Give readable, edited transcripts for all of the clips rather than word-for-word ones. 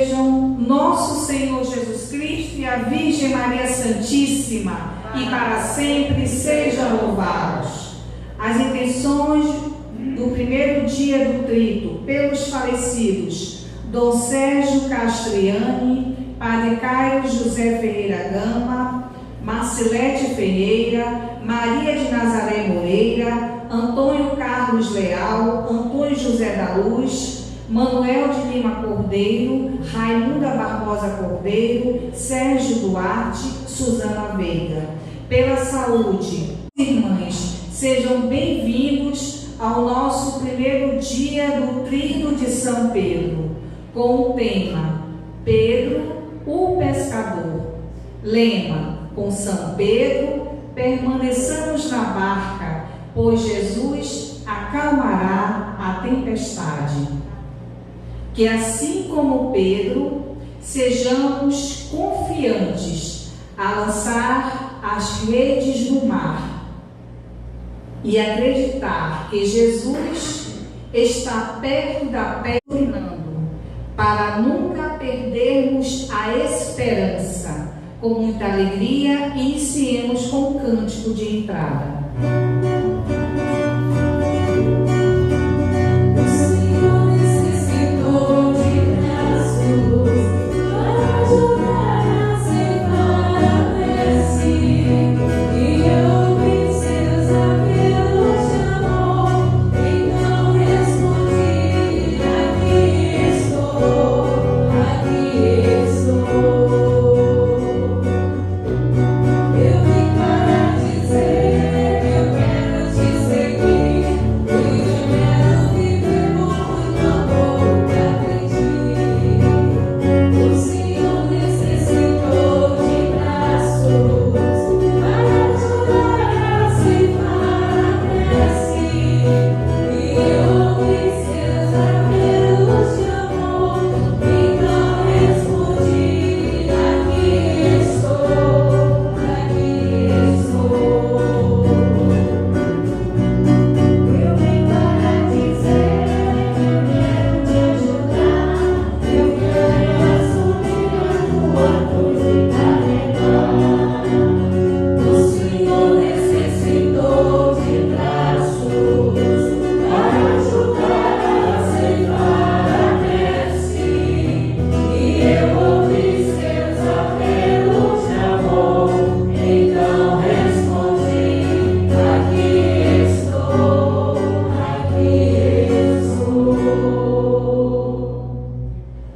protejam nosso Senhor Jesus Cristo e a Virgem Maria Santíssima, e para sempre sejam louvados. As intenções do primeiro dia do Trito pelos falecidos Dom Sérgio Castriani, Padre Caio José Ferreira Gama, Marcelete Ferreira, Maria de Nazaré Moreira, Antônio Carlos Leal, Antônio José da Luz, Manuel de Lima Cordeiro, Raimunda Barbosa Cordeiro, Sérgio Duarte, Suzana Veiga. Pela saúde, irmãs, sejam bem-vindos ao nosso primeiro dia do Trino de São Pedro, com o tema Pedro, o Pescador. Lema: com São Pedro permaneçamos na barca, pois Jesus acalmará a tempestade. Que assim como Pedro, sejamos confiantes a lançar as redes no mar e acreditar que Jesus está perto da pedra, para nunca perdermos a esperança. Com muita alegria, iniciemos com o cântico de entrada.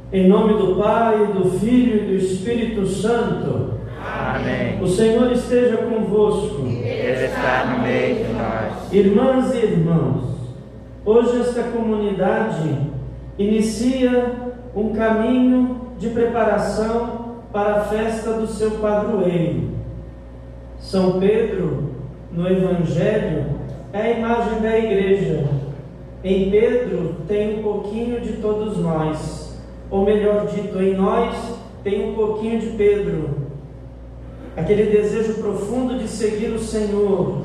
Em nome do Pai, do Filho e do Espírito Santo. Amém. O Senhor esteja convosco. Ele está no meio de nós. Irmãs e irmãos, hoje esta comunidade inicia um caminho de preparação para a festa do seu padroeiro. São Pedro, no Evangelho, é a imagem da igreja. Em Pedro tem um pouquinho de todos nós. Ou melhor dito, em nós tem um pouquinho de Pedro, aquele desejo profundo de seguir o Senhor,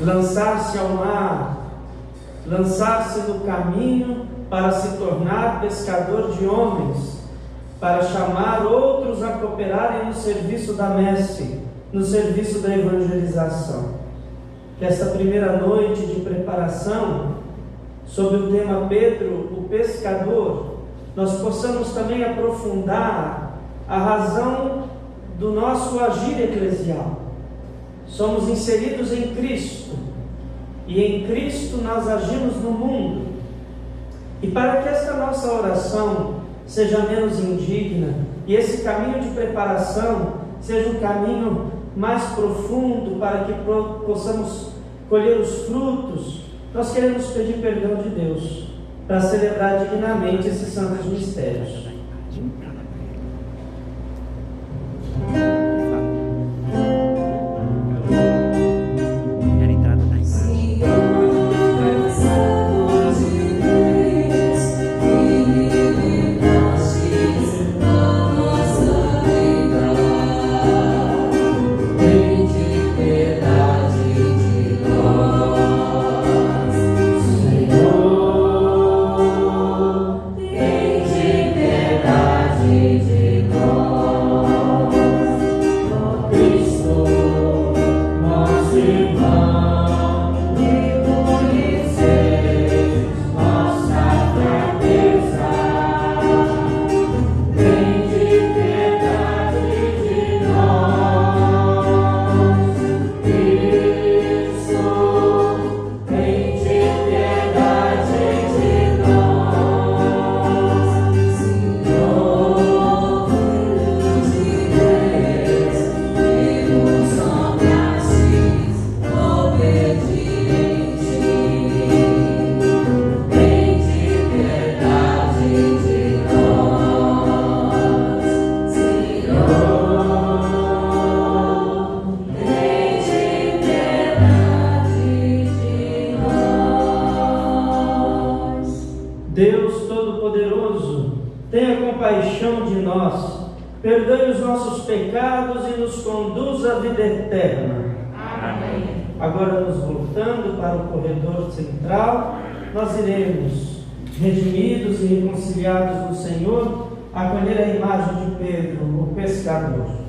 lançar-se ao mar, lançar-se no caminho para se tornar pescador de homens, para chamar outros a cooperarem no serviço da messe, no serviço da evangelização. Que esta primeira noite de preparação, sob o tema Pedro, o pescador, nós possamos também aprofundar a razão do nosso agir eclesial. Somos inseridos em Cristo, e em Cristo nós agimos no mundo. E para que esta nossa oração seja menos indigna, e esse caminho de preparação seja um caminho mais profundo, para que possamos colher os frutos, nós queremos pedir perdão de Deus, para celebrar dignamente esses santos mistérios. Senhor, tem de compaixão de nós, perdoe os nossos pecados e nos conduza à vida eterna. Amém. Agora, nos voltando para o corredor central, nós iremos, redimidos e reconciliados no Senhor, acolher a imagem de Pedro, o pescador.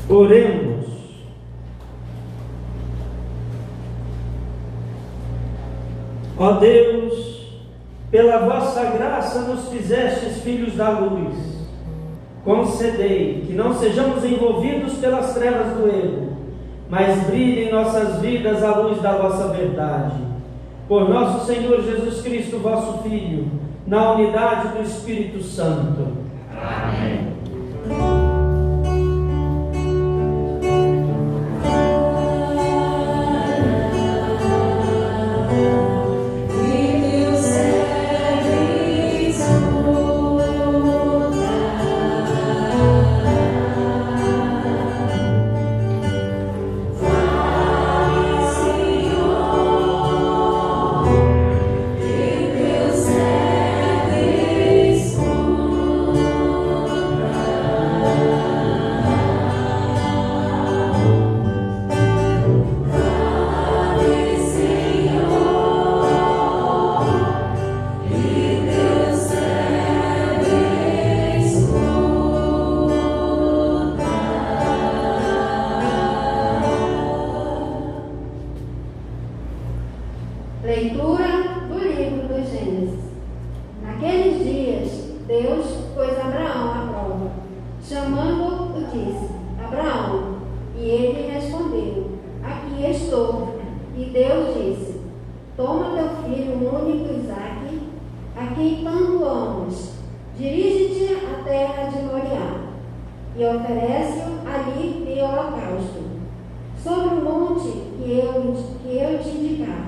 Oremos. Ó Deus, pela vossa graça nos fizestes filhos da luz. Concedei que não sejamos envolvidos pelas trevas do erro, mas brilhe em nossas vidas a luz da vossa verdade. Por nosso Senhor Jesus Cristo, vosso Filho, na unidade do Espírito Santo. Amém. Leitura do livro do Gênesis. Naqueles dias, Deus pôs Abraão à prova. Chamando-o, disse: Abraão. E ele respondeu: Aqui estou. E Deus disse: Toma teu filho único Isaque, a quem tanto amas, dirige-te à terra de Moriá, e oferece-o ali em holocausto, sobre o monte que eu te indicar.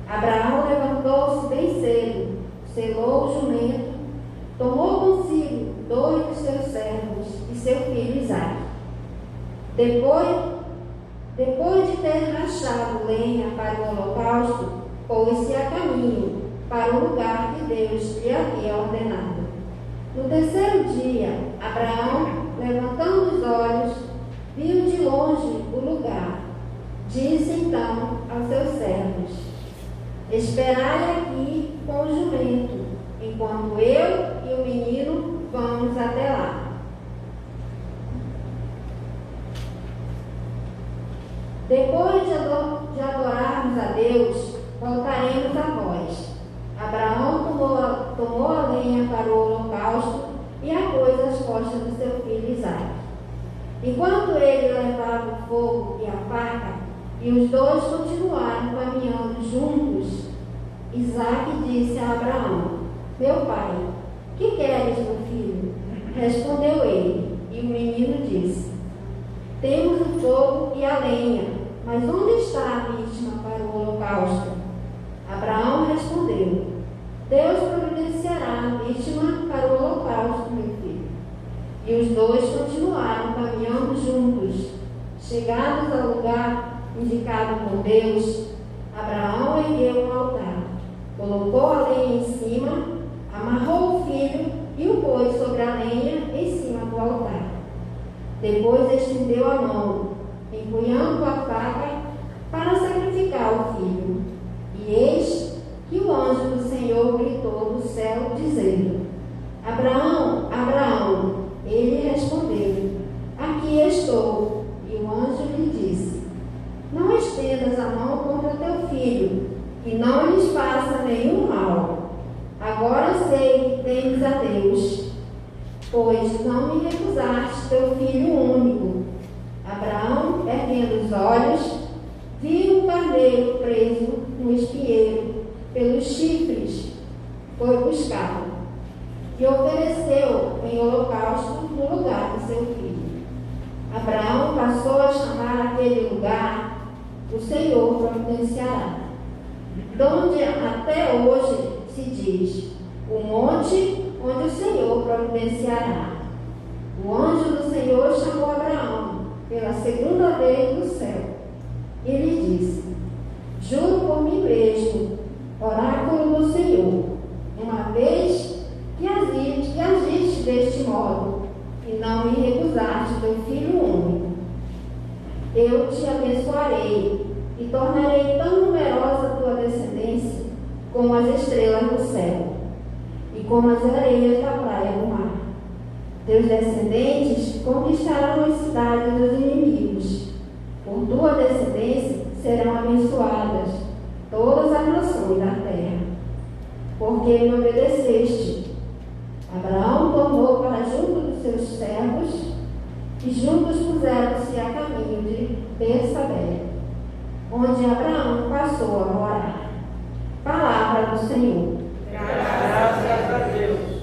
Abraão levantou-se bem cedo, selou o jumento, tomou consigo 2 de seus servos e seu filho Isaque. Depois de ter rachado lenha para o holocausto, pôs-se a caminho para o lugar que Deus lhe havia ordenado. No terceiro dia, Abraão, levantando os olhos, viu de longe o lugar. Disse então aos seus servos: Esperai aqui com o jumento, enquanto eu e o menino vamos até lá. Depois de adorar Enquanto ele levava o fogo e a faca, e os dois continuaram caminhando juntos, Isaque disse a Abraão: Meu pai, que queres, meu filho? Respondeu ele, e o menino disse: Temos o fogo e a lenha, mas onde está a vítima para o holocausto? Abraão respondeu: Deus providenciará a vítima para o holocausto, meu filho. E os dois continuaram caminhando juntos. Chegados ao lugar indicado por Deus, Abraão ergueu um altar, colocou a lenha em cima, amarrou o filho e o pôs sobre a lenha em cima do altar. Depois estendeu a mão, empunhando a faca para sacrificar o filho. E eis que o anjo do Senhor gritou do céu, dizendo: Abraão, Abraão. Ele respondeu: Aqui estou. E o anjo lhe disse: Não estendas a mão contra teu filho, e não lhes faça nenhum mal. Agora sei que temes a Deus, pois não me recusaste teu filho único. Abraão, erguendo os olhos, viu um carneiro preso no espinheiro, pelos chifres, foi buscá-lo e ofereceu em holocausto no lugar de seu filho. Abraão passou a chamar aquele lugar: O Senhor providenciará, donde até hoje se diz: o monte onde o Senhor providenciará. O anjo do Senhor chamou Abraão pela segunda vez do céu e lhe disse: Juro por mim mesmo, oráculo do Senhor, uma vez que agiste deste modo, e não me recusaste teu filho único, eu te abençoarei e tornarei tão numerosa a tua descendência como as estrelas do céu e como as areias da praia do mar. Teus descendentes conquistarão as cidades dos inimigos. Por tua descendência serão abençoadas todas as nações da terra, porque me obedeceste. Abraão tornou para junto dos seus servos, e juntos puseram-se a caminho de Bersabé, onde Abraão passou a morar. Palavra do Senhor. Graças a Deus.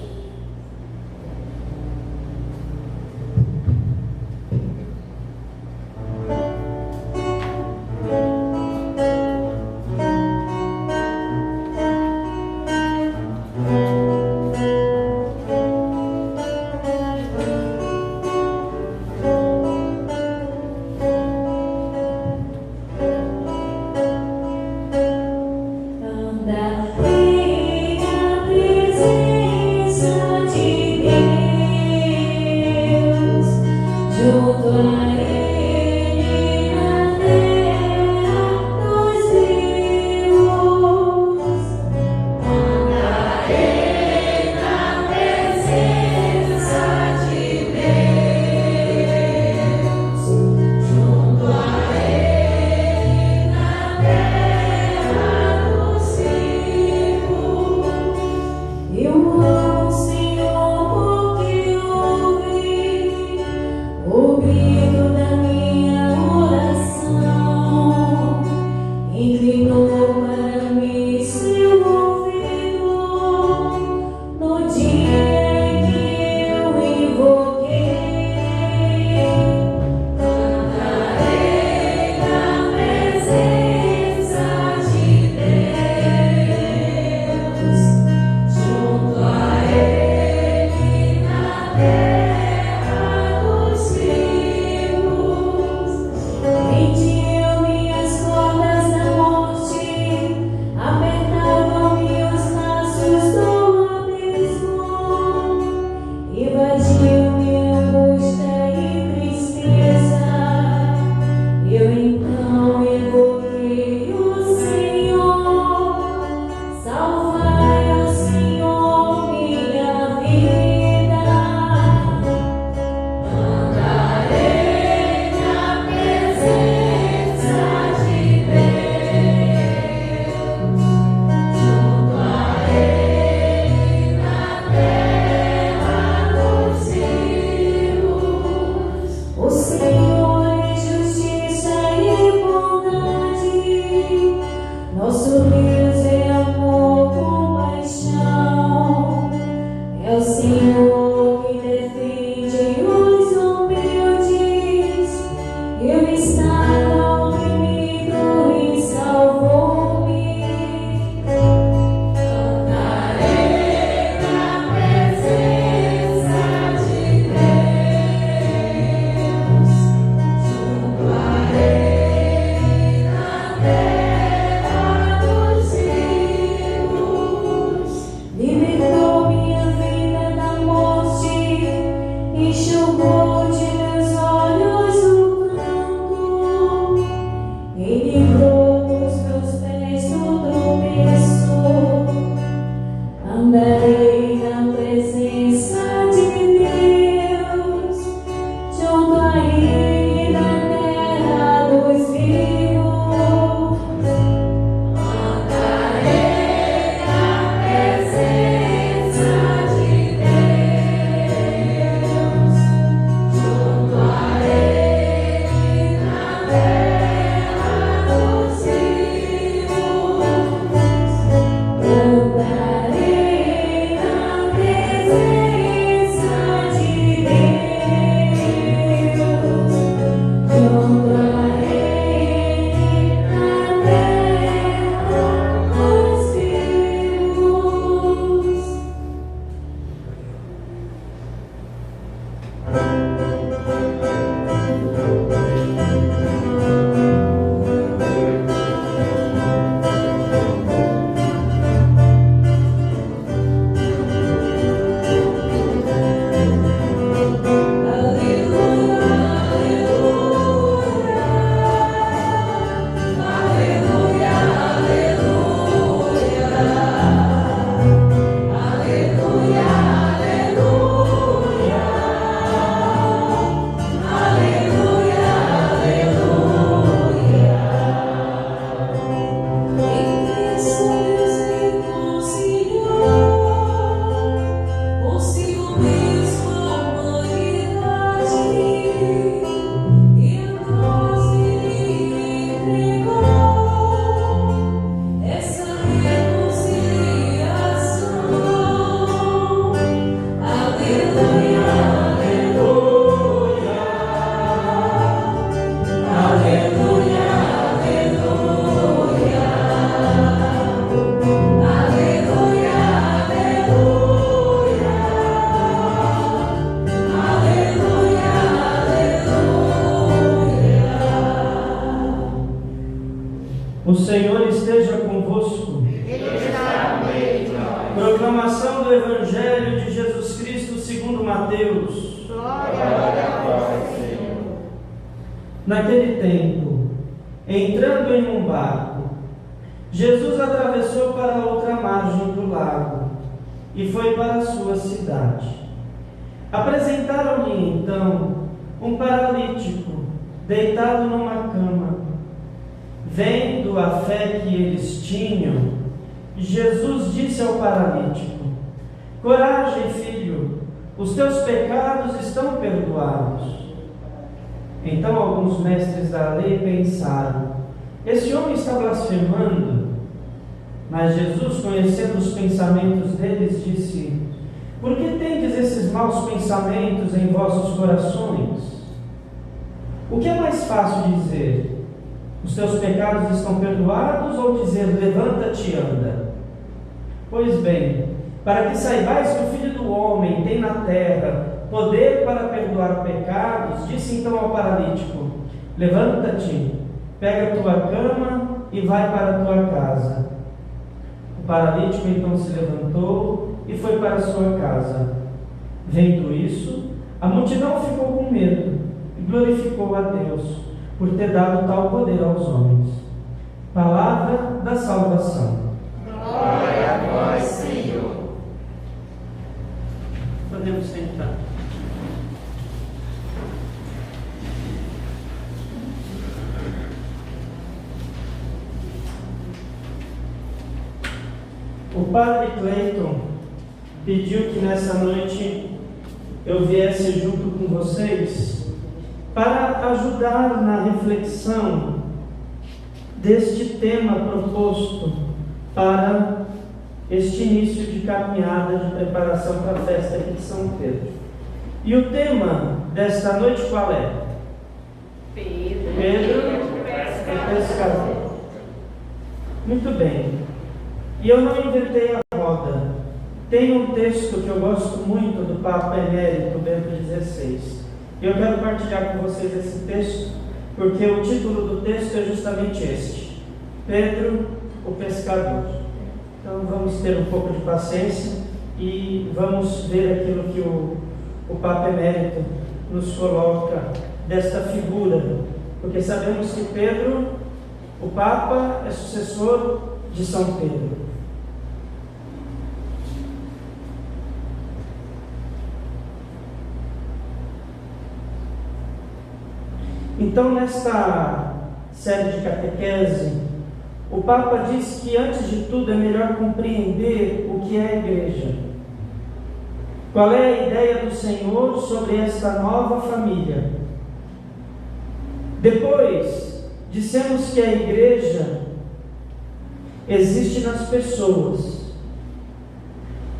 Rendiu minhas cordas na morte. O Senhor esteja convosco. Ele está no meio de nós. Proclamação do Evangelho de Jesus Cristo segundo Mateus. Glória a vós, Senhor. Naquele tempo, entrando em um barco, Jesus atravessou para a outra margem do lago e foi para a sua cidade. Apresentaram-lhe então um paralítico deitado numa cama. Vendo a fé que eles tinham, Jesus disse ao paralítico: coragem, filho, os teus pecados estão perdoados. Então alguns mestres da lei pensaram: esse homem está blasfemando. Mas Jesus, conhecendo os pensamentos deles, disse: por que tendes esses maus pensamentos em vossos corações? O que é mais fácil dizer: os teus pecados estão perdoados, ou dizer: levanta-te e anda? Pois bem, para que saibais que o Filho do Homem tem na terra poder para perdoar pecados, disse então ao paralítico: levanta-te, pega a tua cama e vai para a tua casa. O paralítico então se levantou e foi para a sua casa. Vendo isso, a multidão ficou com medo e glorificou a Deus por ter dado tal poder aos homens. Palavra da salvação. Glória a vós, Senhor. Podemos sentar. O Padre Cleiton pediu que nessa noite eu viesse junto com vocês para ajudar na reflexão deste tema proposto para este início de caminhada de preparação para a festa aqui de São Pedro. E o tema desta noite qual é? Pedro é pescador. Muito bem. E eu não inventei a roda. Tem um texto que eu gosto muito do Papa Emérito Bento XVI. Eu quero partilhar com vocês esse texto, porque o título do texto é justamente este: Pedro, o pescador. Então vamos ter um pouco de paciência e vamos ver aquilo que o Papa Emérito nos coloca desta figura, porque sabemos que Pedro, o Papa, é sucessor de São Pedro. Então, nesta série de catequese, o Papa diz que, antes de tudo, é melhor compreender o que é a Igreja. Qual é a ideia do Senhor sobre esta nova família? Depois, dissemos que a Igreja existe nas pessoas.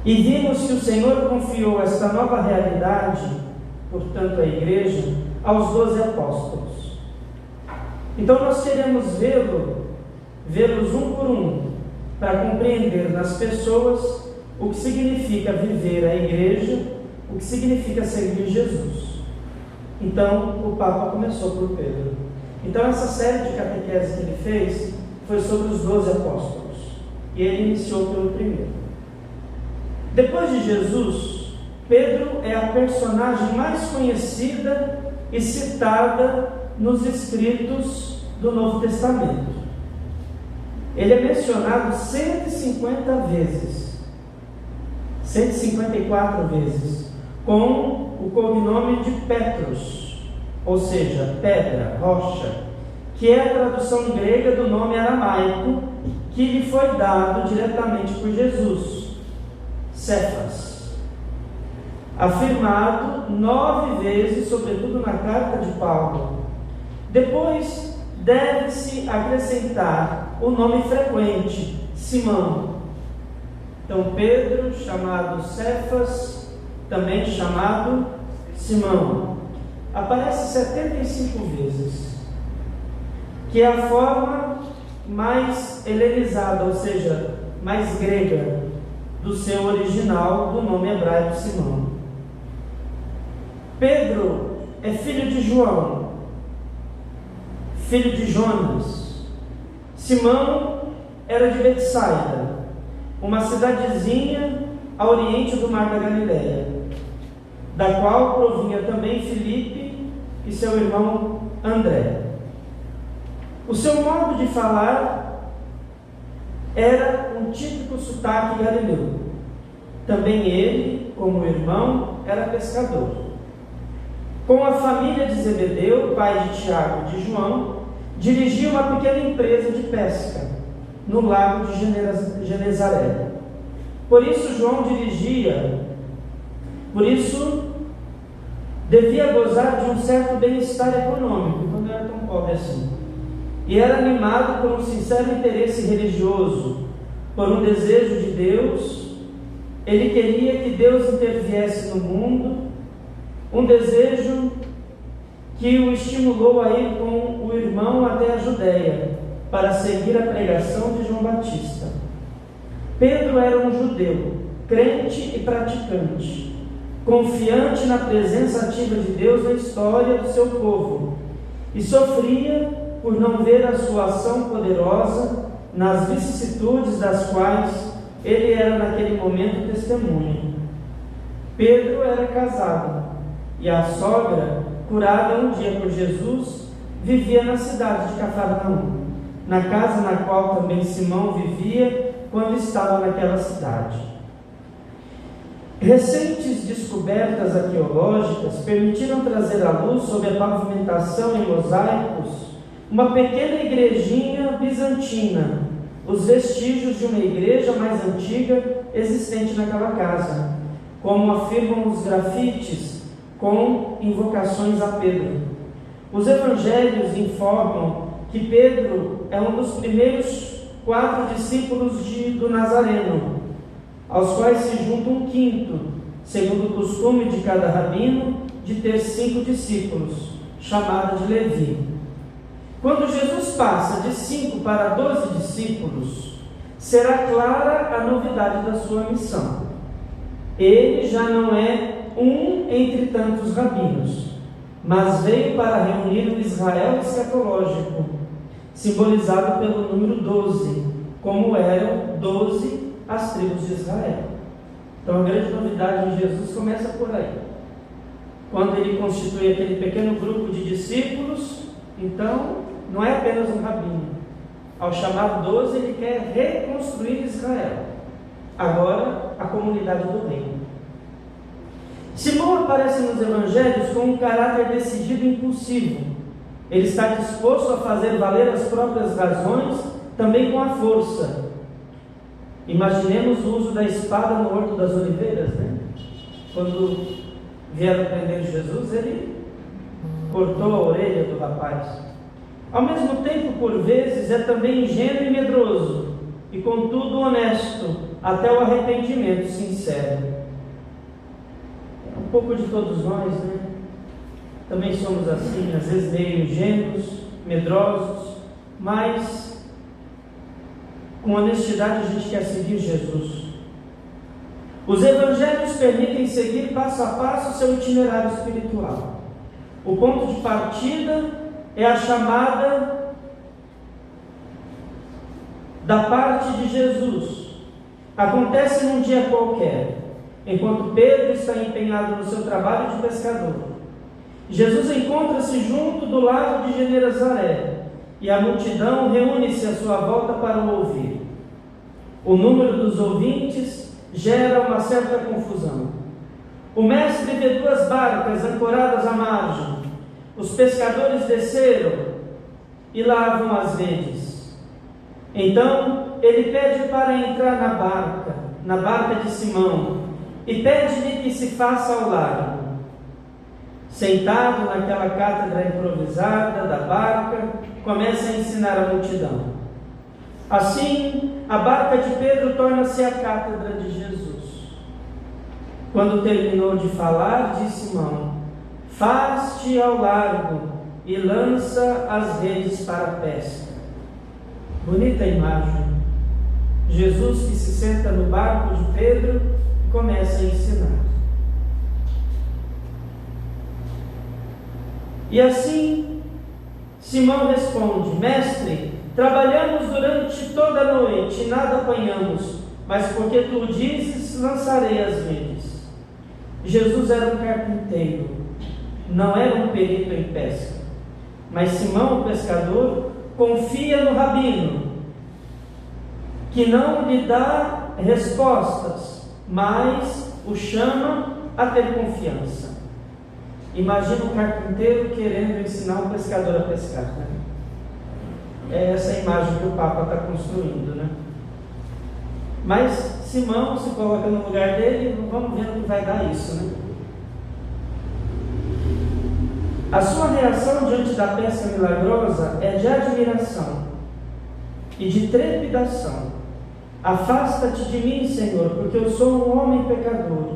E vimos que o Senhor confiou esta nova realidade, portanto a Igreja, aos 12 apóstolos. Então nós queremos vê-los um por um, para compreender nas pessoas o que significa viver a Igreja, o que significa seguir Jesus. Então o Papa começou por Pedro. Então essa série de catequese que ele fez foi sobre os 12 apóstolos, e ele iniciou pelo primeiro. Depois de Jesus, Pedro é a personagem mais conhecida e citada nos escritos do Novo Testamento. Ele é mencionado 150 vezes, 154 vezes, com o cognome de Petros, ou seja, pedra, rocha, que é a tradução grega do nome aramaico que lhe foi dado diretamente por Jesus, Cefas, afirmado 9 vezes, sobretudo na carta de Paulo. Depois deve-se acrescentar o nome frequente, Simão. Então Pedro, chamado Cefas, também chamado Simão, aparece 75 vezes, que é a forma mais helenizada, ou seja, mais grega, do seu original, do nome hebraico Simão. Pedro é filho de João, filho de Jonas, Simão era de Betsaida, uma cidadezinha a oriente do mar da Galileia, da qual provinha também Filipe e seu irmão André. O seu modo de falar era um típico sotaque galileu. Também ele, como irmão, era pescador. Com a família de Zebedeu, pai de Tiago e de João, dirigia uma pequena empresa de pesca no lago de Genezaré. Por isso devia gozar de um certo bem-estar econômico, então não era tão pobre assim. E era animado por um sincero interesse religioso, por um desejo de Deus. Ele queria que Deus interviesse no mundo, um desejo que o estimulou a ir com o irmão até a Judéia, para seguir a pregação de João Batista. Pedro era um judeu, crente e praticante, confiante na presença ativa de Deus na história do seu povo, e sofria por não ver a sua ação poderosa nas vicissitudes das quais ele era naquele momento testemunha. Pedro era casado, e a sogra, curada um dia por Jesus, vivia na cidade de Cafarnaum, na casa na qual também Simão vivia quando estava naquela cidade. Recentes descobertas arqueológicas permitiram trazer à luz, sob a pavimentação em mosaicos, uma pequena igrejinha bizantina, os vestígios de uma igreja mais antiga existente naquela casa, como afirmam os grafites com invocações a Pedro. Os evangelhos informam que Pedro é um dos primeiros 4 discípulos do Nazareno, aos quais se junta um quinto, segundo o costume de cada rabino, de ter 5 discípulos, chamado de Levi. Quando Jesus passa de 5 para 12 discípulos, será clara a novidade da sua missão. Ele já não é um entre tantos rabinos, mas veio para reunir o Israel escatológico, simbolizado pelo número 12, como eram 12 as tribos de Israel. Então a grande novidade de Jesus começa por aí. Quando ele constitui aquele pequeno grupo de discípulos, então não é apenas um rabino. Ao chamar 12, ele quer reconstruir Israel. Agora, a comunidade do reino. Simão aparece nos evangelhos com um caráter decidido e impulsivo. Ele está disposto a fazer valer as próprias razões, também com a força. Imaginemos o uso da espada no Horto das Oliveiras, né? Quando vieram prender Jesus, ele cortou a orelha do rapaz. Ao mesmo tempo, por vezes, é também ingênuo e medroso, e contudo honesto, até o arrependimento sincero. É um pouco de todos nós, né? Também somos assim, às vezes meio ingênuos, medrosos, mas com honestidade a gente quer seguir Jesus. Os evangelhos permitem seguir passo a passo o seu itinerário espiritual. O ponto de partida é a chamada da parte de Jesus. Acontece num dia qualquer, enquanto Pedro está empenhado no seu trabalho de pescador. Jesus encontra-se junto do lago de Genezaré e a multidão reúne-se à sua volta para o ouvir. O número dos ouvintes gera uma certa confusão. O mestre vê 2 barcas ancoradas à margem. Os pescadores desceram e lavam as redes. Então ele pede para entrar na barca de Simão, e pede-lhe que se faça ao largo. Sentado naquela cátedra improvisada da barca, começa a ensinar a multidão. Assim, a barca de Pedro torna-se a cátedra de Jesus. Quando terminou de falar, disse Simão: faz-te ao largo e lança as redes para a pesca. Bonita imagem. Jesus que se senta no barco de Pedro e começa a ensinar. E assim, Simão responde: mestre, trabalhamos durante toda a noite e nada apanhamos, mas porque tu dizes, lançarei as redes. Jesus era um carpinteiro, não era um perito em pesca. Mas Simão, o pescador, confia no rabino, que não lhe dá respostas, mas o chama a ter confiança. Imagina um carpinteiro querendo ensinar um pescador a pescar, né? É essa imagem que o Papa está construindo, né? Mas Simão se coloca no lugar dele, vamos ver no que vai dar isso, né? A sua reação diante da pesca milagrosa é de admiração e de trepidação. Afasta-te de mim, Senhor, porque eu sou um homem pecador.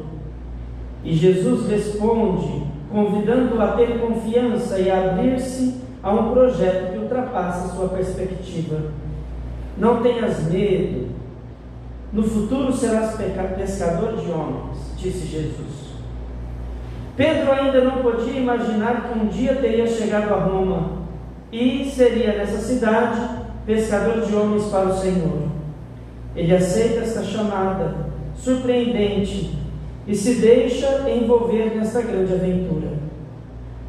E Jesus responde, convidando-o a ter confiança e a abrir-se a um projeto que ultrapassa a sua perspectiva. Não tenhas medo, no futuro serás pescador de homens, disse Jesus. Pedro ainda não podia imaginar que um dia teria chegado a Roma e seria nessa cidade pescador de homens para o Senhor. Ele aceita esta chamada surpreendente e se deixa envolver nesta grande aventura.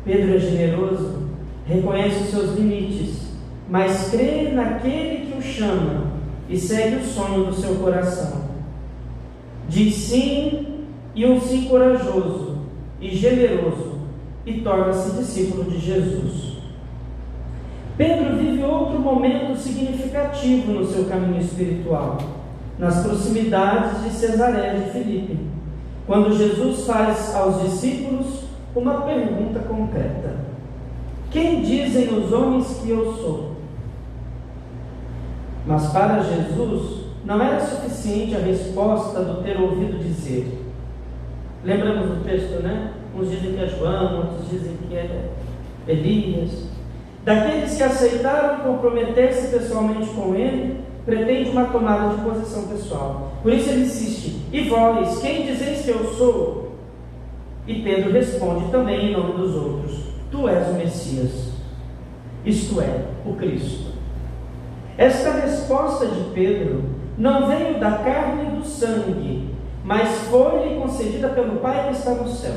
Pedro é generoso, reconhece os seus limites, mas crê naquele que o chama e segue o sonho do seu coração. Diz sim, e um sim corajoso e generoso, e torna-se discípulo de Jesus. Pedro vive outro momento significativo no seu caminho espiritual, nas proximidades de Cesareia de Filipe, quando Jesus faz aos discípulos uma pergunta concreta: quem dizem os homens que eu sou? Mas para Jesus não era suficiente a resposta do ter ouvido dizer. Lembramos do texto, né? Uns dizem que é João, outros dizem que é Elias. Daqueles que aceitaram comprometer-se pessoalmente com ele, pretende uma tomada de posição pessoal. Por isso ele insiste: e vós, quem dizeis que eu sou? E Pedro responde também em nome dos outros: tu és o Messias, isto é, o Cristo. Esta resposta de Pedro não veio da carne e do sangue, mas foi-lhe concedida pelo Pai que está no céu.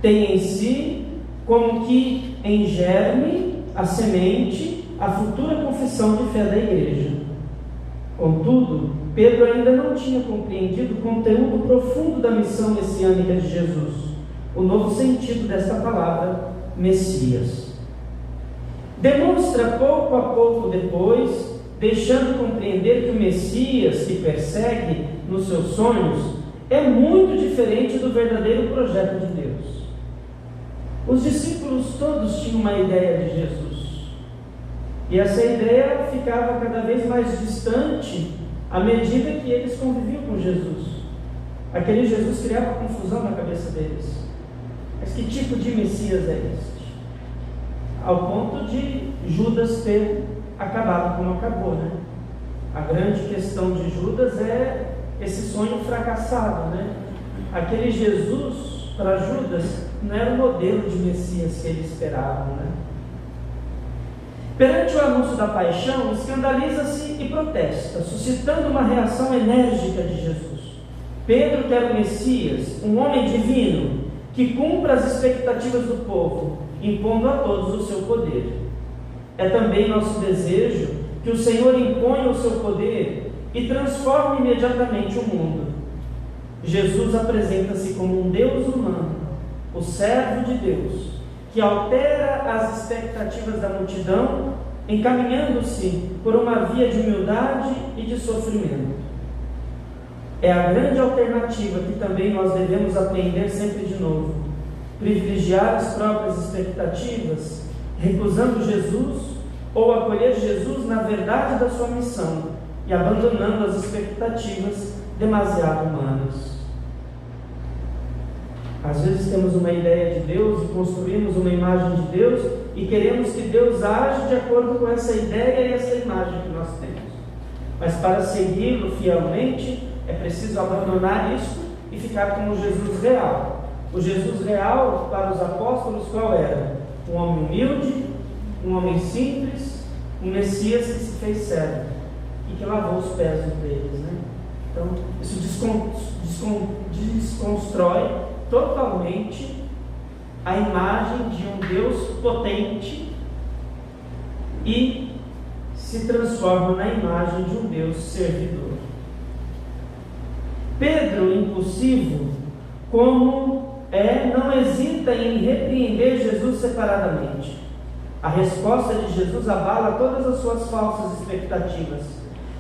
Tem em si, como que em germe, a semente, a futura confissão de fé da igreja. Contudo, Pedro ainda não tinha compreendido o conteúdo profundo da missão messiânica de Jesus, o novo sentido desta palavra, Messias. Demonstra pouco a pouco depois, deixando compreender que o Messias que persegue nos seus sonhos é muito diferente do verdadeiro projeto de Deus. Os discípulos todos tinham uma ideia de Jesus, e essa ideia ficava cada vez mais distante à medida que eles conviviam com Jesus. Aquele Jesus criava confusão na cabeça deles. Mas que tipo de Messias é este? Ao ponto de Judas ter acabado como acabou, né? A grande questão de Judas é esse sonho fracassado, né? Aquele Jesus, para Judas, não era o modelo de Messias que ele esperava, né? Perante o anúncio da paixão, escandaliza-se e protesta, suscitando uma reação enérgica de Jesus. Pedro quer o Messias, um homem divino, que cumpra as expectativas do povo, impondo a todos o seu poder. É também nosso desejo que o Senhor imponha o seu poder e transforme imediatamente o mundo. Jesus apresenta-se como um Deus humano, o servo de Deus, que altera as expectativas da multidão, encaminhando-se por uma via de humildade e de sofrimento. É a grande alternativa que também nós devemos aprender sempre de novo: privilegiar as próprias expectativas, recusando Jesus, ou acolher Jesus na verdade da sua missão e abandonando as expectativas demasiado humanas. Às vezes temos uma ideia de Deus e construímos uma imagem de Deus e queremos que Deus age de acordo com essa ideia e essa imagem que nós temos. Mas para segui-lo fielmente é preciso abandonar isso e ficar com o Jesus real. O Jesus real para os apóstolos qual era? Um homem humilde, um homem simples, o Messias que se fez servo e que lavou os pés deles, né? Então, isso desconstrói totalmente a imagem de um Deus potente e se transforma na imagem de um Deus servidor. Pedro, impulsivo, como não hesita em repreender Jesus separadamente. A resposta de Jesus abala todas as suas falsas expectativas,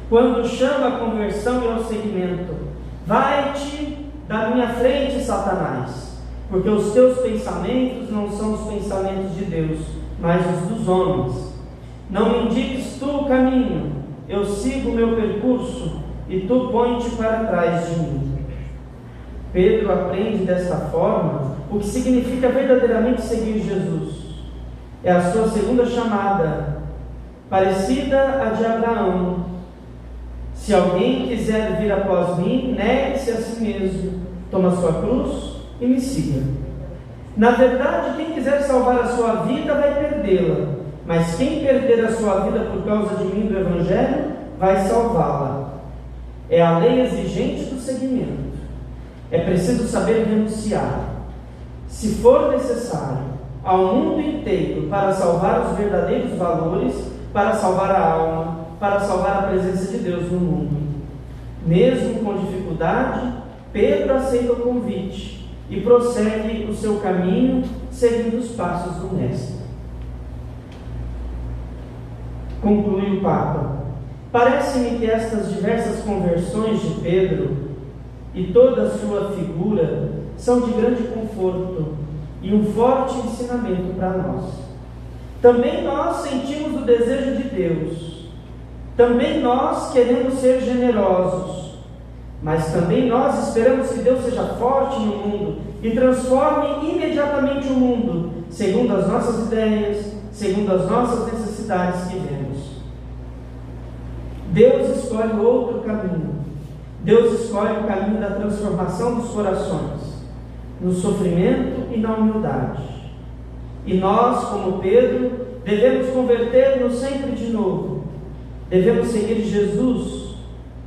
quando chama a conversão e ao seguimento: vai-te da minha frente, Satanás, porque os teus pensamentos não são os pensamentos de Deus, mas os dos homens. Não me indiques tu o caminho, eu sigo o meu percurso, e tu põe-te para trás de mim. Pedro aprende desta forma o que significa verdadeiramente seguir Jesus. É a sua segunda chamada, parecida à de Abraão. Se alguém quiser vir após mim, negue-se a si mesmo, toma sua cruz e me siga. Na verdade, quem quiser salvar a sua vida vai perdê-la, mas quem perder a sua vida por causa de mim do Evangelho, vai salvá-la. É a lei exigente do seguimento. É preciso saber renunciar, se for necessário, ao mundo inteiro para salvar os verdadeiros valores, para salvar a alma, para salvar a presença de Deus no mundo. Mesmo com dificuldade, Pedro aceita o convite e prossegue o seu caminho, seguindo os passos do Mestre. Conclui o Papa: parece-me que estas diversas conversões de Pedro e toda a sua figura são de grande conforto e um forte ensinamento para nós. Também nós sentimos o desejo de Deus, também nós queremos ser generosos, mas também nós esperamos que Deus seja forte no mundo e transforme imediatamente o mundo, segundo as nossas ideias, segundo as nossas necessidades que vemos. Deus escolhe outro caminho. Deus escolhe o caminho da transformação dos corações, no sofrimento e na humildade. E nós, como Pedro, devemos converter-nos sempre de novo. Devemos seguir Jesus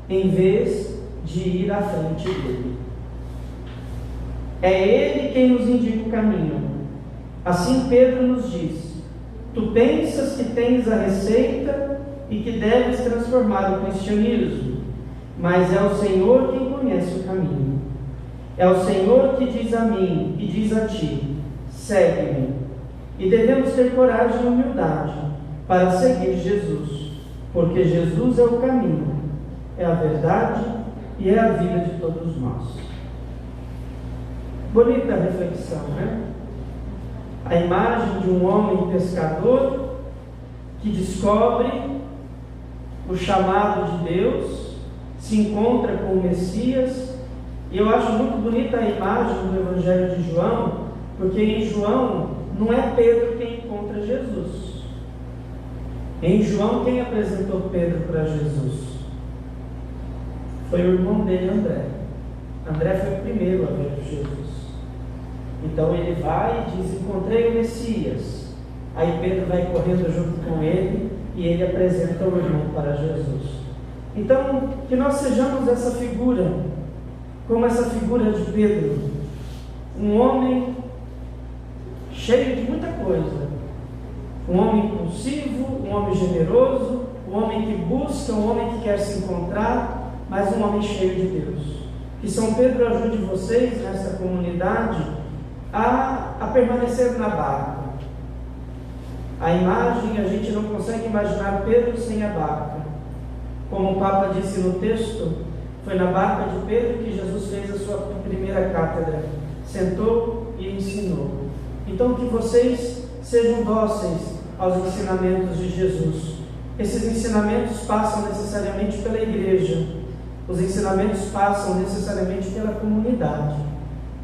em vez de ir à frente dele. É ele quem nos indica o caminho. Assim Pedro nos diz: tu pensas que tens a receita e que deves transformar o cristianismo, mas é o Senhor quem conhece o caminho. É o Senhor que diz a mim e diz a ti: segue-me. E devemos ter coragem e humildade para seguir Jesus, porque Jesus é o caminho, é a verdade e é a vida de todos nós. Bonita reflexão, né? A imagem de um homem pescador que descobre o chamado de Deus, se encontra com o Messias. E eu acho muito bonita a imagem do Evangelho de João, porque em João não é Pedro quem encontra Jesus. Em João, quem apresentou Pedro para Jesus? Foi o irmão dele, André. André foi o primeiro a ver Jesus. Então ele vai e diz: encontrei o Messias. Aí Pedro vai correndo junto com ele e ele apresenta o irmão para Jesus. Então, que nós sejamos essa figura, como essa figura de Pedro, um homem cheio de muita coisa, um homem impulsivo, um homem generoso, um homem que busca, um homem que quer se encontrar, mas um homem cheio de Deus. Que São Pedro ajude vocês nessa comunidade a permanecer na barca. A imagem, a gente não consegue imaginar Pedro sem a barca. Como o Papa disse no texto, foi na barca de Pedro que Jesus fez a sua primeira cátedra. Sentou e ensinou. Então que vocês sejam dóceis aos ensinamentos de Jesus. Esses ensinamentos passam necessariamente pela igreja. Os ensinamentos passam necessariamente pela comunidade.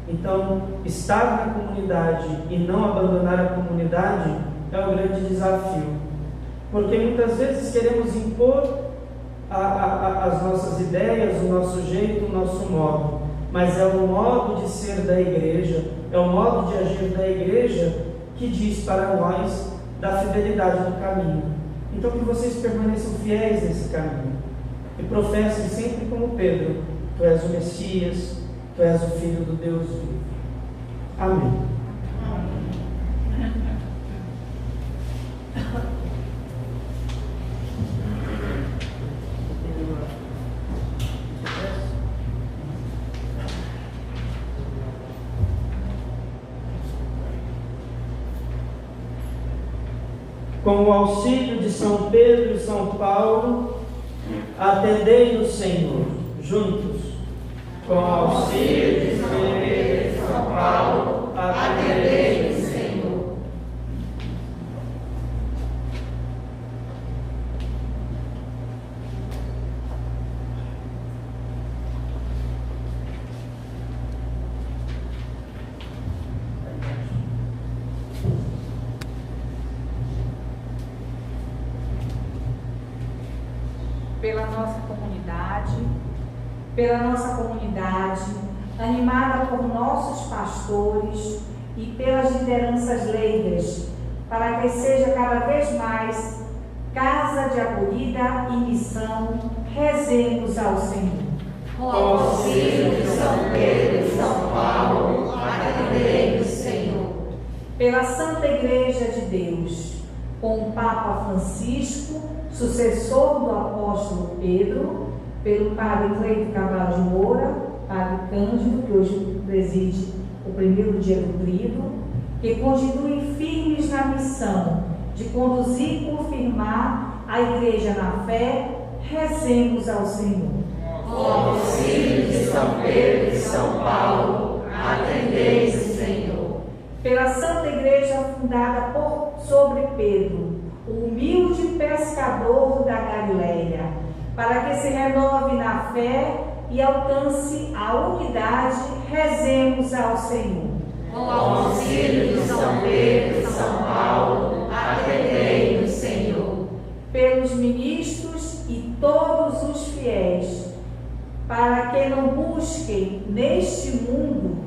Então, estar na comunidade e não abandonar a comunidade é um grande desafio. Porque muitas vezes queremos impor as nossas ideias, o nosso jeito, o nosso modo. Mas é o modo de ser da igreja, é o modo de agir da igreja que diz para nós da fidelidade do caminho. Então que vocês permaneçam fiéis nesse caminho e professem sempre como Pedro: Tu és o Messias, Tu és o Filho do Deus vivo. Amém. Com o auxílio de São Pedro e São Paulo, atendei o Senhor, juntos. Com o auxílio de São Pedro e São Paulo, atendei o Senhor. Pela nossa comunidade, animada por nossos pastores e pelas lideranças leigas, para que seja cada vez mais casa de acolhida e missão, rezemos ao Senhor. Com o auxílio de São Pedro e São Paulo, atendei o Senhor. Pela Santa Igreja de Deus, com o Papa Francisco, sucessor do apóstolo Pedro, pelo Padre Cleito Cabral de Moura, Padre Cândido, que hoje preside o primeiro dia do Tríduo, que continuem firmes na missão de conduzir e confirmar a Igreja na fé, rezemos ao Senhor. Com o auxílio de São Pedro e São Paulo, atendei o Senhor. Pela Santa Igreja fundada sobre Pedro, o humilde pescador da Galileia, para que se renove na fé e alcance a unidade, rezemos ao Senhor. Com o auxílio de São Pedro e São Paulo, atendei o Senhor. Pelos ministros e todos os fiéis, para que não busquem neste mundo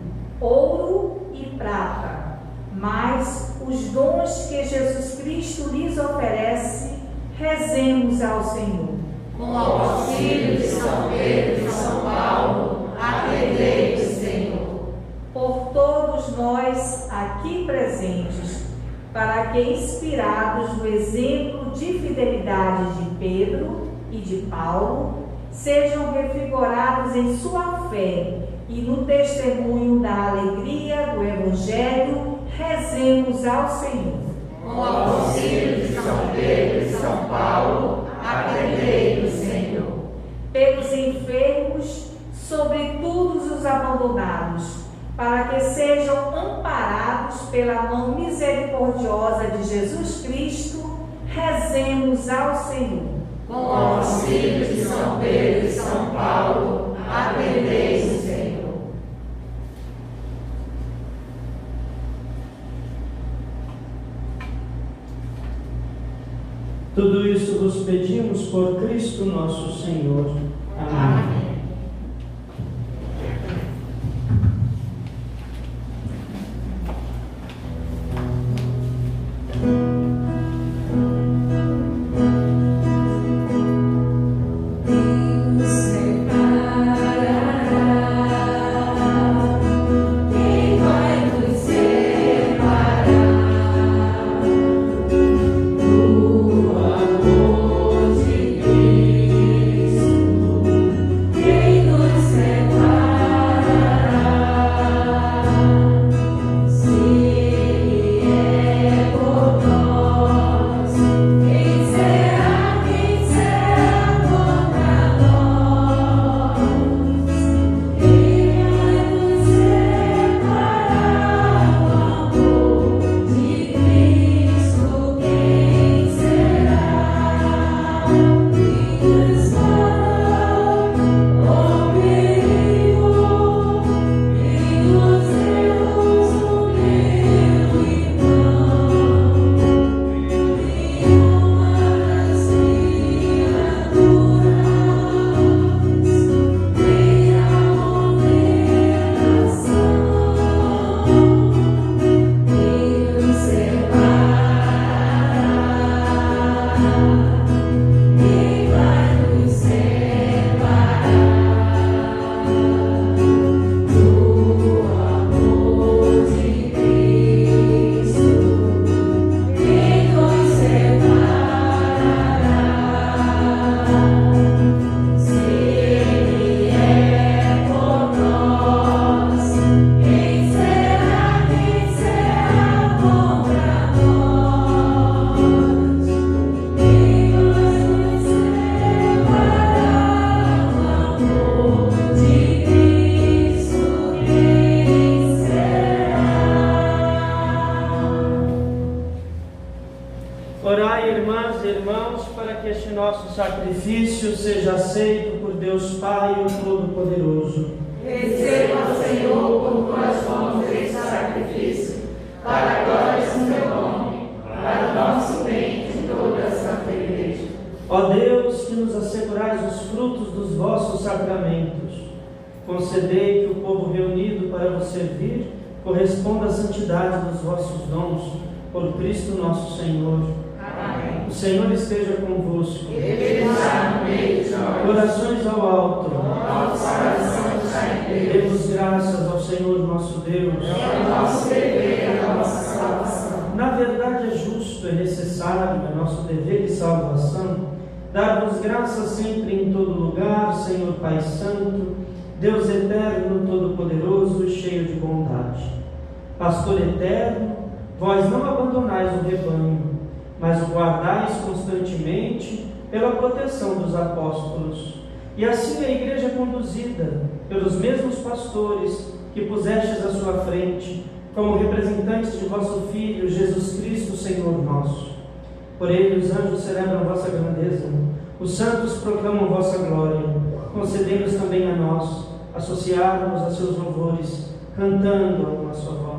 ouro e prata, mas os dons que Jesus Cristo lhes oferece, rezemos ao Senhor. Com o auxílio de São Pedro e São Paulo, atendei o Senhor. Por todos nós aqui presentes, para que, inspirados no exemplo de fidelidade de Pedro e de Paulo, sejam revigorados em sua fé e no testemunho da alegria do Evangelho, rezemos ao Senhor. Com o auxílio de São Pedro e São Paulo, atendei o Senhor. Pelos enfermos, sobretudo os abandonados, para que sejam amparados pela mão misericordiosa de Jesus Cristo, rezemos ao Senhor. Com o auxílio de São Pedro e São Paulo, atendei o Senhor. Tudo isso vos pedimos por Cristo nosso Senhor. Amém. O amor de Cristo sacrifício seja aceito por Deus Pai, o Todo-Poderoso. Receba, Senhor, por tuas mãos este sacrifício, para a glória do teu nome, para o nosso bem de toda a Santa Igreja. Ó Deus, que nos assegurais os frutos dos vossos sacramentos, concedei que o povo reunido para vos servir corresponda à santidade dos vossos dons, por Cristo nosso Senhor. Amém. O Senhor esteja convosco. Ele está no meio de nós. Orações ao alto. Nosso coração está em Deus. Demos graças ao Senhor nosso Deus. É o nosso dever e a nossa salvação. Na verdade é justo, é necessário, é nosso dever de salvação, dar-vos graças sempre em todo lugar, Senhor Pai Santo, Deus eterno, todo-poderoso e cheio de bondade. Pastor eterno, vós não abandonais o rebanho, mas o guardais constantemente pela proteção dos apóstolos. E assim a igreja é conduzida pelos mesmos pastores que pusestes à sua frente, como representantes de vosso Filho, Jesus Cristo, Senhor nosso. Por ele os anjos celebram vossa grandeza, os santos proclamam vossa glória. Concedei-nos também a nós associarmos a seus louvores, cantando a uma só voz.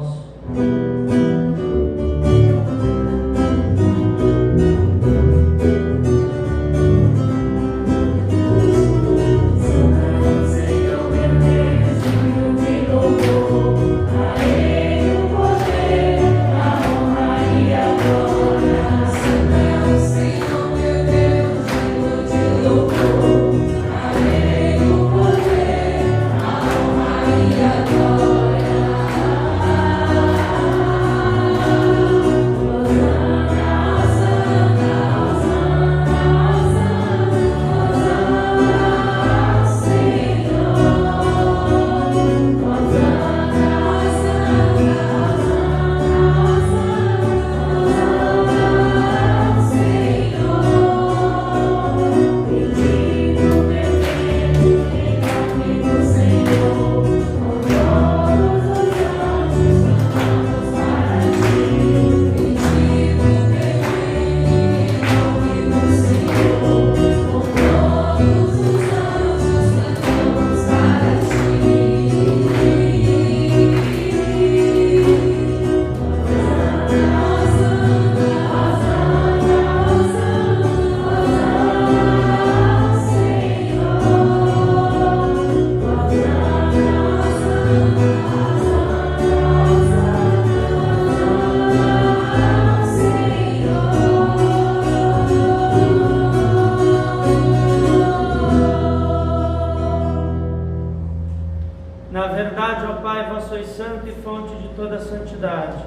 Santo e fonte de toda santidade,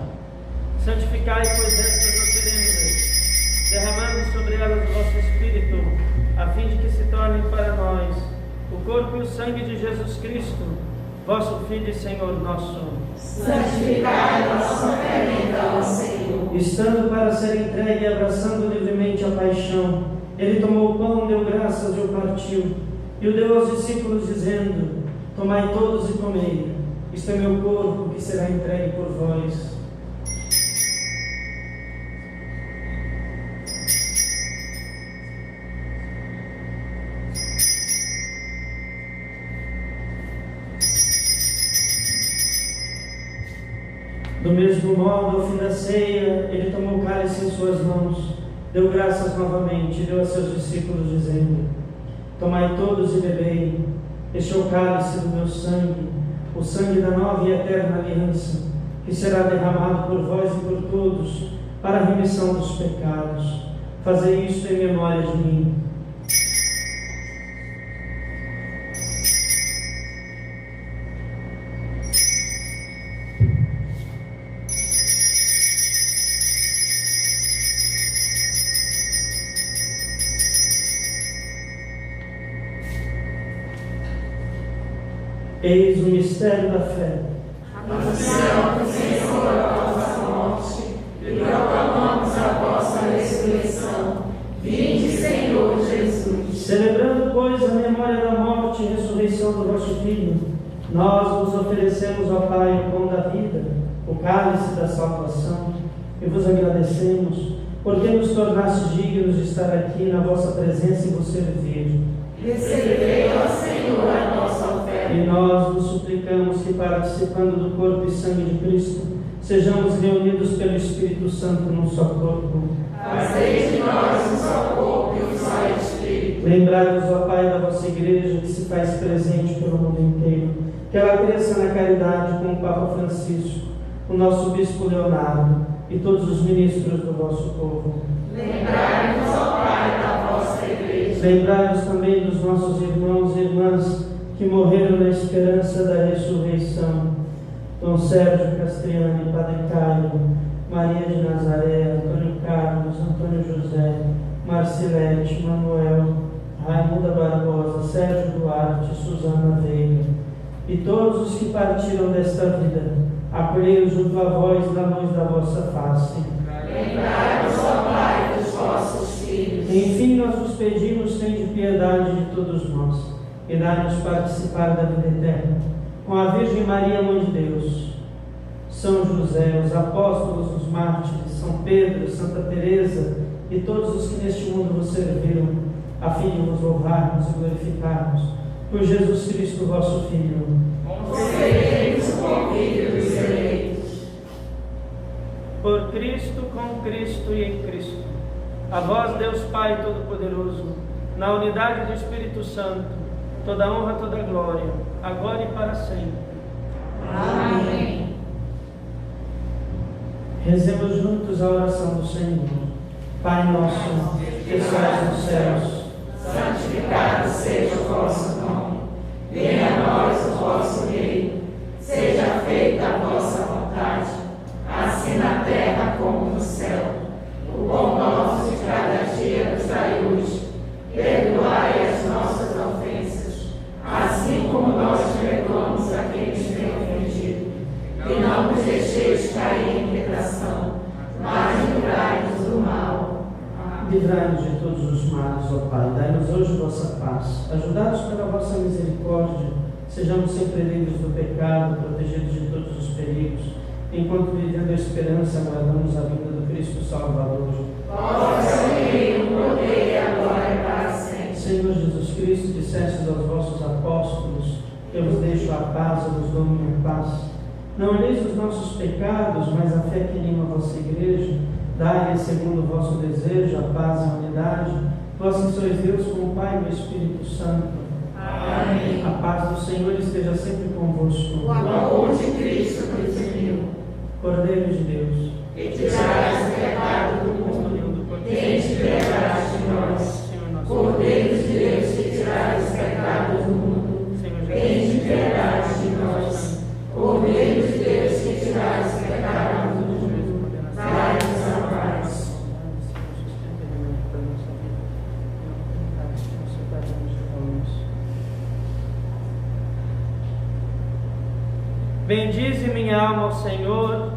santificai, pois, estas oferendas, derramando sobre elas o vosso Espírito, a fim de que se tornem para nós o corpo e o sangue de Jesus Cristo, vosso Filho e Senhor nosso. Santificai a nossa oferenda ao Senhor. Estando para ser entregue e abraçando livremente a paixão, ele tomou o pão, deu graças e o partiu, e o deu aos discípulos, dizendo: tomai todos e comei. Isto é meu corpo, que será entregue por vós. Do mesmo modo, ao fim da ceia, ele tomou o cálice em suas mãos, deu graças novamente e deu a seus discípulos, dizendo: tomai todos e bebei. Este é o cálice do meu sangue, o sangue da nova e eterna aliança, que será derramado por vós e por todos, para a remissão dos pecados. Fazei isto em memória de mim. Eis o mistério da fé. Anunciamos, Senhor, a vossa morte e proclamamos a vossa ressurreição. Vinde, Senhor Jesus. Celebrando, pois, a memória da morte e ressurreição do vosso Filho, nós vos oferecemos, ó Pai, o pão da vida, o cálice da salvação, e vos agradecemos, porque nos tornaste dignos de estar aqui na vossa presença e vos servir. Recebei, ó Senhor, a nossa oferta. E nós vos suplicamos que, participando do corpo e sangue de Cristo, sejamos reunidos pelo Espírito Santo num só corpo. Fazei de nós um só corpo e um só Espírito. Lembrai-vos, ó Pai, da vossa Igreja, que se faz presente pelo mundo inteiro, que ela cresça na caridade com o Papa Francisco, o nosso Bispo Leonardo e todos os ministros do vosso povo. Lembrai-vos, ó Pai, da vossa Igreja. Lembrai-vos também dos nossos irmãos e irmãs que morreram na esperança da ressurreição. Dom Sérgio Castriani, Padre Caio, Maria de Nazaré, Antônio Carlos, Antônio José, Marcilete, Manuel, Raimunda Barbosa, Sérgio Duarte, Suzana Veiga, e todos os que partiram desta vida, acolhei-os junto a vós na luz da vossa face. Lembrai-vos, ó Pai, dos vossos filhos. Enfim, nós vos pedimos, tende piedade de todos nós, e dai-nos participar da vida eterna, com a Virgem Maria, Mãe de Deus, São José, os apóstolos, os mártires, São Pedro, Santa Teresa e todos os que neste mundo vos serviram, a fim de vos louvarmos e glorificarmos, por Jesus Cristo, vosso Filho. Concedei-nos o convívio dos eleitos. Por Cristo, com Cristo e em Cristo, a vós, Deus Pai Todo-Poderoso, na unidade do Espírito Santo, toda honra, toda glória, agora e para sempre. Amém. Rezemos juntos a oração do Senhor. Pai nosso, que estais nos céus, Santificado seja o vosso nome. Venha a nós o vosso reino. Seja feita a vossa vontade, assim na terra como no céu. O pão nosso de cada dia nos dai hoje. Perdoai as nossas ofensas, assim como nós perdoamos a quem nos tem ofendido. E não nos deixeis cair em tentação, mas livrai-nos do mal. livrai-nos de todos os males, ó Pai. Dai-nos hoje vossa paz. Ajudai-nos pela vossa misericórdia. Sejamos sempre livres do pecado, protegidos de todos os perigos, enquanto vivendo a esperança, aguardamos a vinda do Cristo Salvador. Vosso reino, o poder e a glória para sempre. Senhor Jesus Cristo, dissestes aos vossos apóstolos: eu vos deixo a paz, eu vos dou minha paz. Não olheis os nossos pecados, mas a fé que anima a vossa Igreja. Dai-lhe, segundo o vosso desejo, a paz e a unidade. Vós que sois Deus com o Pai e o Espírito Santo. Amém. A paz do Senhor esteja sempre convosco. O amor de Cristo nos uniu. Cordeiro de Deus, E tirais o pecado do mundo. Tende piedade de nós. Senhor nosso Cordeiro de Deus, que tirais o pecado do mundo. Senhor Tende piedade de nós. Cordeiro de Deus, que tirais o pecado do mundo. Dai-nos a paz. Bendize minha alma ao Senhor,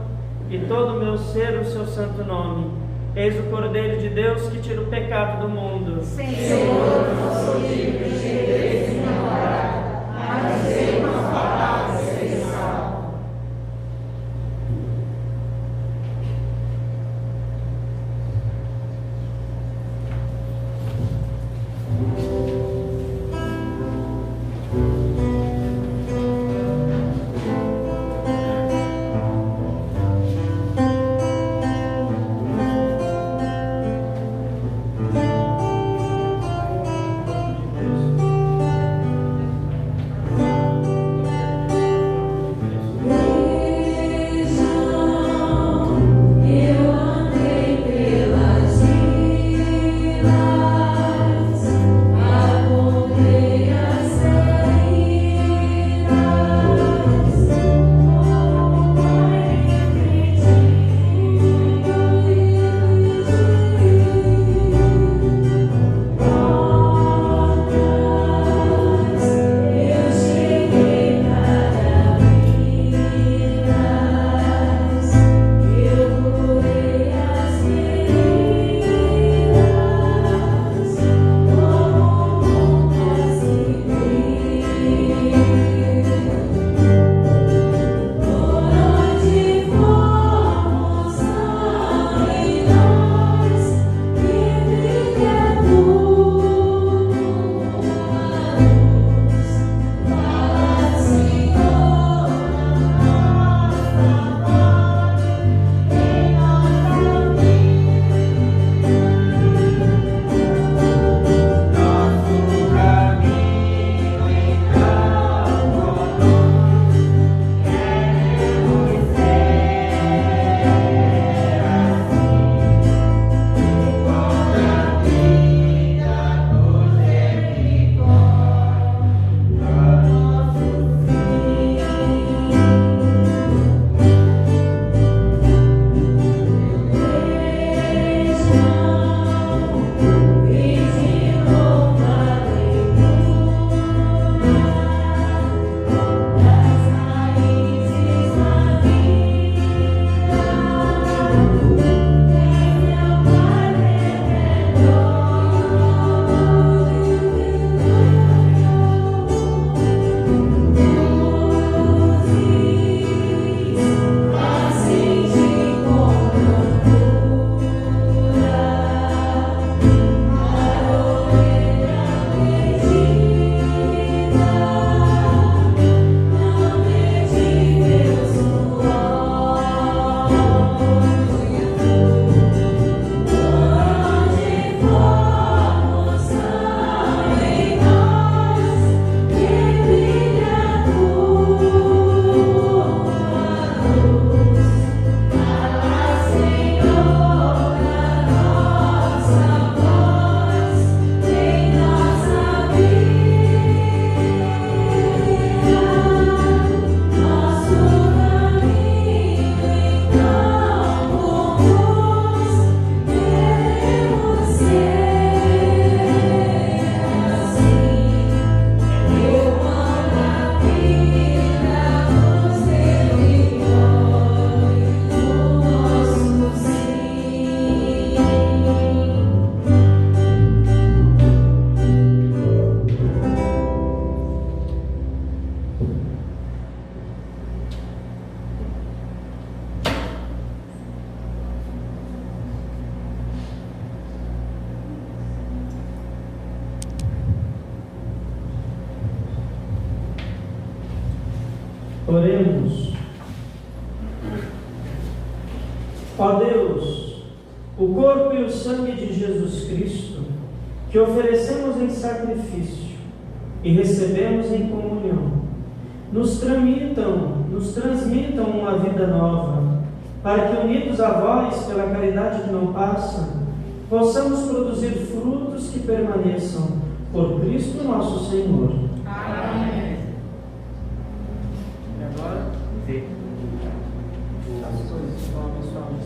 e todo o meu ser o seu santo nome. Eis o Cordeiro de Deus que tira o pecado do mundo. Senhor, não sou digno de receber minha morada, mas dizei uma palavra e serei salvo. Oremos. Ó Deus, o corpo e o sangue de Jesus Cristo, que oferecemos em sacrifício e recebemos em comunhão, nos transmitam uma vida nova, para que, unidos a vós pela caridade que não passa, possamos produzir frutos que permaneçam por Cristo nosso Senhor. Amém. E agora, vê. As coisas estão abençoadas.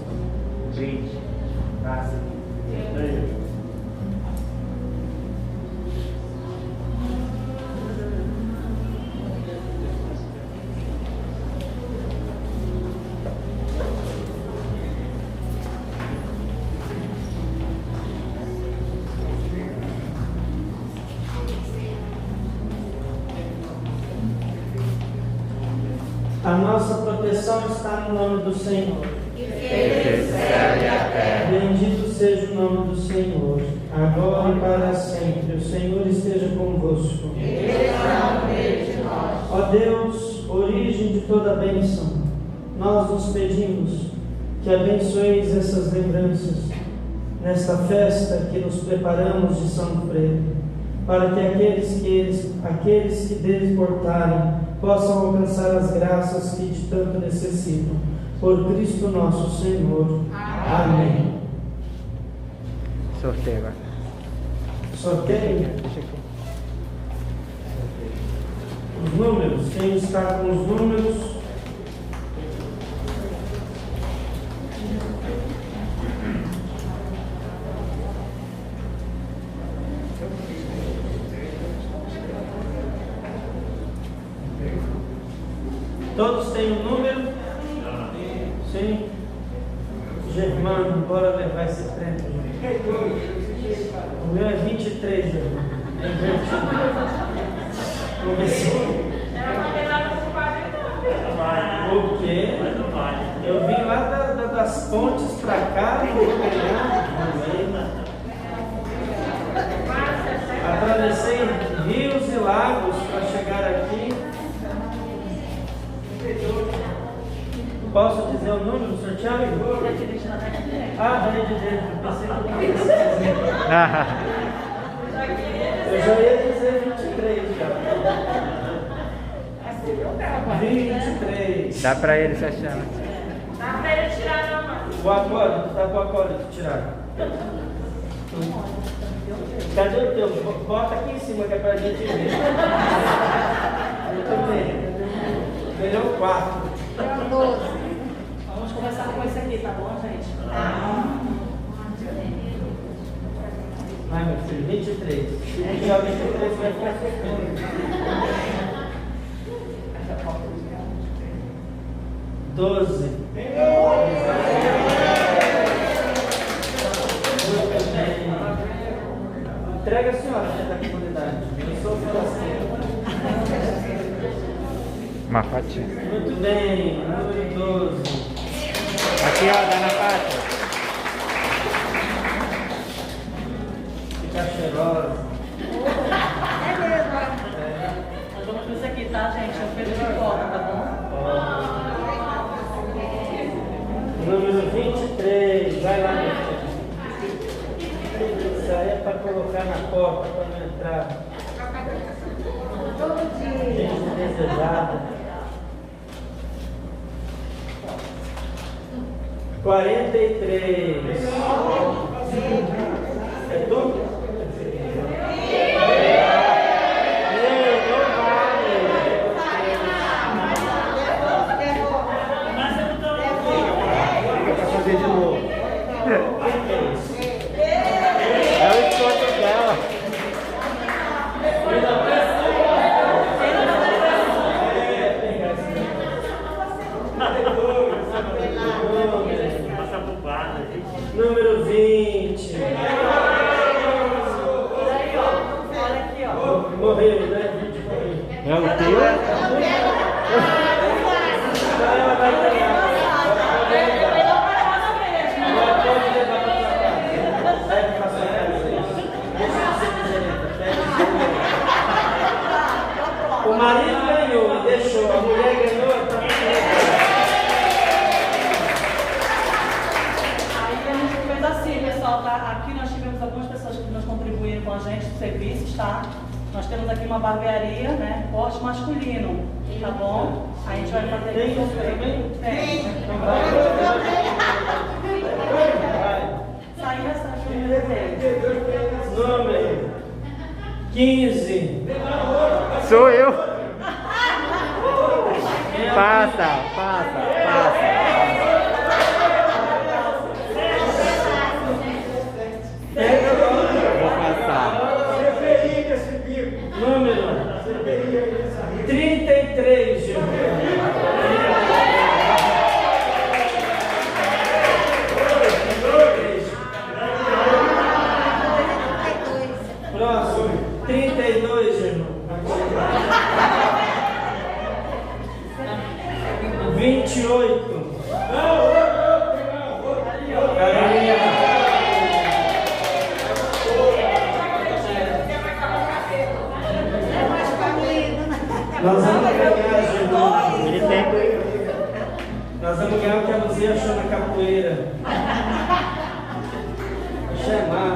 Gente, graças. A nossa proteção está no nome do Senhor. Fez o céu e a terra. Bendito seja o nome do Senhor, agora e para sempre. O Senhor esteja convosco. Ele está no meio de nós. Ó Deus, origem de toda bênção, nós nos pedimos que abençoeis essas lembranças nesta festa que nos preparamos de São Freire, para que aqueles que deles portarem possam alcançar as graças que de tanto necessitam. Por Cristo nosso Senhor. Amém. Sorteio agora. Sorteio. Os números. Quem está com os números? Todos têm um número? Sim. Germano, bora levar esse prêmio. O meu é 23, Germano. Vamos ver se... O quê? Eu vim lá das pontes pra cá, não vou ganhar. Atravessei rios e lagos para chegar aqui. Posso dizer o número do sorteio? Ah, veio de dentro. Pensei que eu já ia dizer 23 já. 23. Dá pra ele fechar. Dá pra ele tirar, não, mano. O acólito, tá com o acólito tirar. Cadê o teu? Bota aqui em cima que é pra gente ver. Muito bem. Ganhou 4. Vamos começar com esse aqui, tá bom, gente? Vai, meu filho, 23. Já 23 vai ficar ficando. 12. Entrega a senhora da comunidade. Eu sou forasteiro. Uma fatia. Muito bem, número 12. Aqui, ó, dá na pátria. Fica cheirosa. É mesmo. Nós vamos com isso aqui, tá, gente? Eu fiz de copa, tá bom? Número 23. Vai lá, meu filho. Isso aí é para colocar na porta para não entrar. Gente desejada. 43. É tu? Fazer de novo. É o escoto dela. Número 20. Morreu, né? É o teu? Ela vai ganhar. Pode levar para sua casa. Leve para sua casa. Deixa de ser miserenta. O marido ganhou e deixou, a mulher ganhou, tá tudo. Aí a gente fez assim, pessoal, tá? Aqui nós tivemos algumas pessoas que nos contribuíram com a gente nos serviços, tá? Nós temos aqui uma barbearia, né? Corte masculino, tá bom? A gente vai fazer Tem isso isso também? Tem. Então vai. Sair essa Número 15. Sou eu. Passa. Vou passar. Número 33, Gil. Próximo, 32, irmão. 28. Carolina. Nós vamos ganhar, irmão. Ele tem. Nós vamos ganhar o que a Luzia achou na capoeira. Chamar.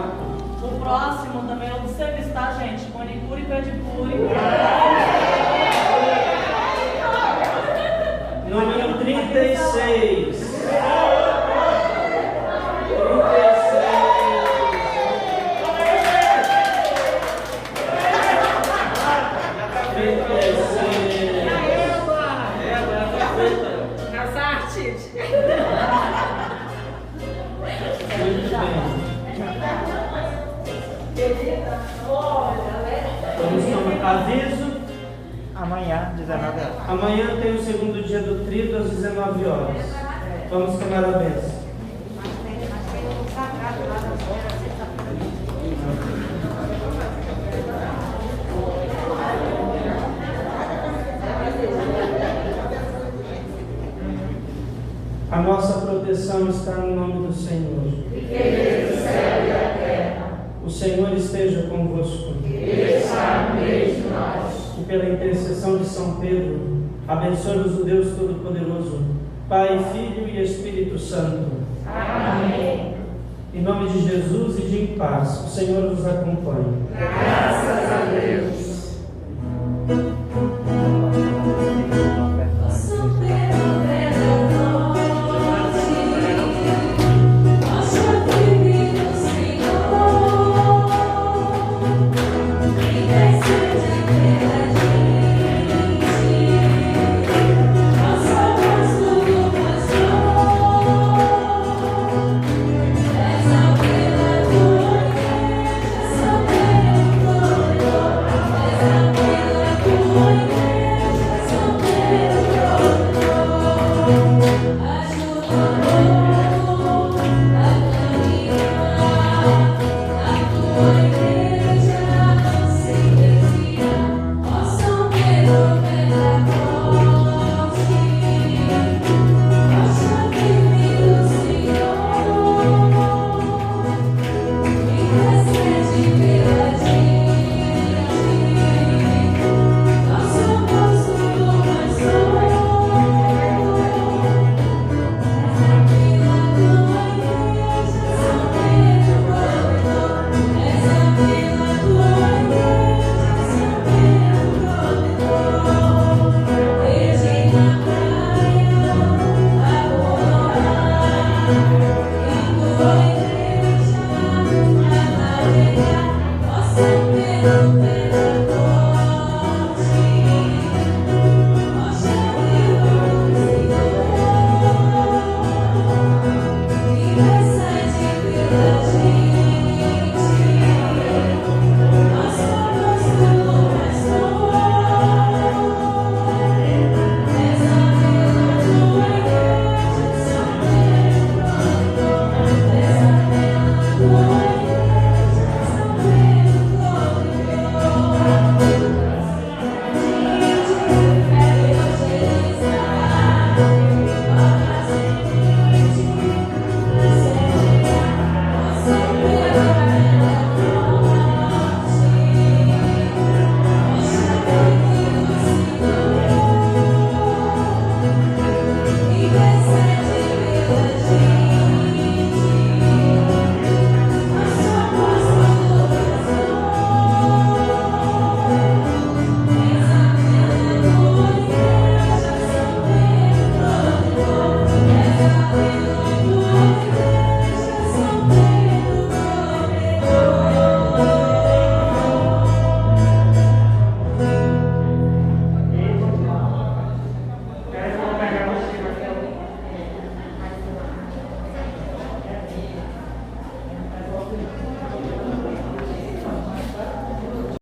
O próximo também é o do serviço, tá, gente? Manicure e pedicure. Número 36. 36. Nas artes. Muito bem. Vamos tomar aviso. Amanhã, 19 horas. Amanhã tem o segundo dia do tríduo às 19 horas. Vamos tomar a bênção. A nossa proteção está no nome do Senhor. O Senhor esteja convosco. Está no meio de nós. E pela intercessão de São Pedro, abençoe-nos o Deus Todo-Poderoso, Pai, Filho e Espírito Santo. Amém. Em nome de Jesus e de em paz, o Senhor vos acompanhe. Graças a Deus.